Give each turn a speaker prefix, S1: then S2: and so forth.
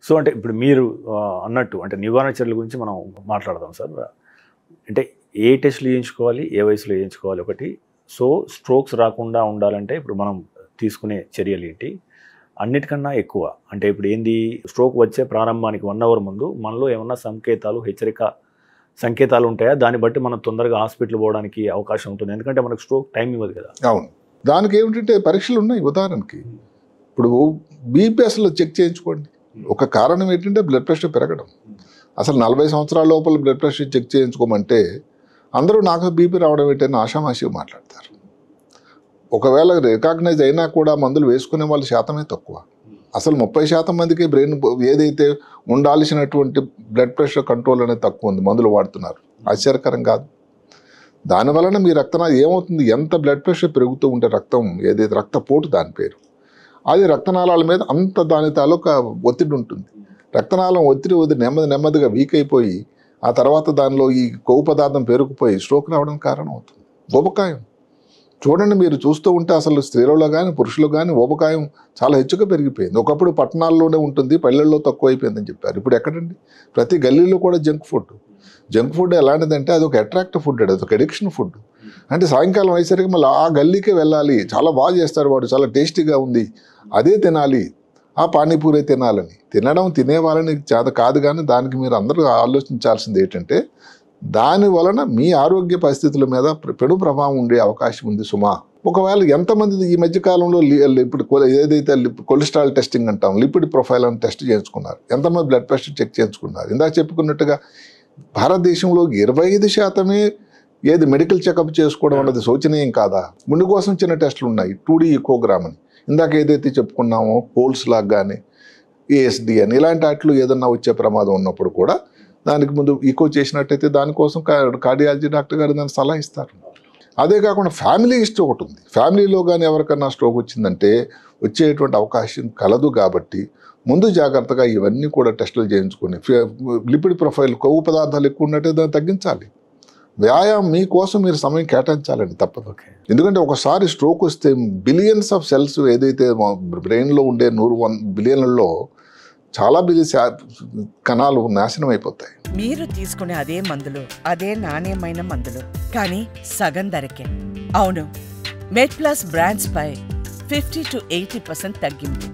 S1: So అంటే ఇప్పుడు మీరు అన్నట్టు అంటే నివారణ చర్యల గురించి మనం మాట్లాడదాం సార్. అంటే ఏ టెస్టులు చేయించుకోవాలి, ఏ వయసులో చేయించుకోవాలి ఒకటి. సో స్ట్రోక్స్ రాకుండా ఉండాలంటే ఇప్పుడు మనం తీసుకునే చర్యలు ఏంటి? అన్నిటికన్నా ఎక్కువ అంటే ఇప్పుడు ఏంది, స్ట్రోక్ వచ్చే ప్రారంభానికి 1 అవర్ ముందు మనలో ఏమన్నా సంకేతాలు, హెచ్చరిక సంకేతాలు ఉంటాయా? దాన్ని బట్టి మనం తొందరగా హాస్పిటల్ పోవడానికి అవకాశం ఉంటుంది. ఎందుకంటే మనకు స్ట్రోక్ టైం ఇవ్వదు కదా.
S2: అవును, దానికి ఏమిటంటే పరీక్షలు ఉన్నాయి. ఉదాహరణకి ఇప్పుడు బీపీ అసలు చెక్ చేయించుకోండి. ఒక కారణం ఏంటంటే బ్లడ్ ప్రెషర్ పెరగడం. అసలు 40 సంవత్సరాల లోపల బ్లడ్ ప్రెషర్ చెక్ చేయించుకోమంటే అందరూ నాకు బీపీ రావడం ఏంటని ఆషామాషిగా మాట్లాడతారు. ఒకవేళ రికాగ్నైజ్ అయినా కూడా మందులు వేసుకునే వాళ్ళ శాతమే తక్కువ. అసలు 30% మందికి బ్రెయిన్ ఏదైతే ఉండాల్సినటువంటి బ్లడ్ ప్రెషర్ కంట్రోల్ అనేది తక్కువ ఉంది, మందులు వాడుతున్నారు. ఆశ్చర్యకరం కాదు. దానివలన మీ రక్తనాళం ఏమవుతుంది, ఎంత బ్లడ్ ప్రెషర్ పెరుగుతూ ఉంటే రక్తం ఏదైతే రక్తపోటు దాని పేరు, అది రక్తనాళాల మీద అంత దాని తాలూకా ఒత్తిడి ఉంటుంది. రక్తనాళం ఒత్తిడి నెమ్మదిగా వీక్ అయిపోయి ఆ తర్వాత దానిలో ఈ కొవ్వు పదార్థం పెరుగుపోయి స్ట్రోక్ రావడానికి కారణం అవుతుంది. ఊబకాయం చూడండి, మీరు చూస్తూ ఉంటే అసలు స్త్రీలలో కానీ పురుషులు కానీ ఊబకాయం చాలా హెచ్చుగా పెరిగిపోయింది. ఒకప్పుడు పట్టణాల్లోనే ఉంటుంది, పల్లెల్లో తక్కువ అయిపోయిందని చెప్పారు. ఇప్పుడు ఎక్కడండి, ప్రతి గల్లీలో కూడా జంక్ ఫుడ్ ఎలాంటిదంటే అది ఒక అట్రాక్టివ్ ఫుడ్, అది ఒక అడిక్షన్ ఫుడ్. అంటే సాయంకాలం అయ్యేసరికి మళ్ళీ ఆ గల్లీకే వెళ్ళాలి, చాలా బాగా చేస్తారు వాడు, చాలా టేస్టీగా ఉంది, అదే తినాలి, ఆ పానీపూరి తినాలని. తినే వాళ్ళని చేత కాదు, కానీ దానికి మీరు అందరూ ఆలోచించాల్సింది ఏంటంటే దాని వలన మీ ఆరోగ్య పరిస్థితుల మీద పెను ప్రభావం ఉండే అవకాశం ఉంది సుమా. ఒకవేళ ఎంతమంది ఈ మధ్యకాలంలో ఇప్పుడు ఏదైతే కొలెస్ట్రాల్ టెస్టింగ్ అంటాం, లిపిడ్ ప్రొఫైల్ అని టెస్ట్ చేయించుకున్నారు, ఎంతమంది బ్లడ్ ప్రెషర్ చెక్ చేయించుకున్నారు? ఇందాక చెప్పుకున్నట్టుగా భారతదేశంలో 25% ఏది మెడికల్ చెకప్ చేసుకోవడం అన్నది శోచనీయం కాదా? ముందు కోసం చిన్న టెస్టులు ఉన్నాయి, 2D ఈకోగ్రామ్ అని, ఇందాక ఏదైతే చెప్పుకున్నామో పోల్స్ లాగా కానీ ASD అని, ఇలాంటి వాటిలో ఏదన్నా వచ్చే ప్రమాదం ఉన్నప్పుడు కూడా దానికి ముందు ఈకో చేసినట్టయితే దానికోసం కార్డియాలజీ డాక్టర్ గారు దాన్ని సలహా ఇస్తారు. అదే కాకుండా ఫ్యామిలీ హిస్టరీ ఒకటి ఉంది. ఫ్యామిలీలో కానీ ఎవరికన్నా స్ట్రోక్ వచ్చిందంటే వచ్చేటువంటి అవకాశం కలదు. కాబట్టి ముందు జాగ్రత్తగా ఇవన్నీ కూడా టెస్టులు చేయించుకొని లిపిడ్ ప్రొఫైల్ కొవ్వు పదార్థాలు ఎక్కువ ఉన్నట్టే దాన్ని తగ్గించాలి. వ్యాయామం మీకోసం మీరు సమయం కేటాయించాలండి, తప్పదు. ఎందుకంటే ఒకసారి స్ట్రోక్ వస్తే బిలియన్స్ ఆఫ్ సెల్స్ ఏదైతే బ్రెయిన్లో ఉండే 100 బిలియన్లలో చాలా కణాలు నాశనం అయిపోతాయి.
S3: మీరు తీసుకునే అదే మందులు, అదే నాణ్యమైన మందులు, కానీ సగం ధరకే. అవును, మెడ్ ప్లస్ బ్రాండ్స్ పై 50 to 80% తగ్గింపు.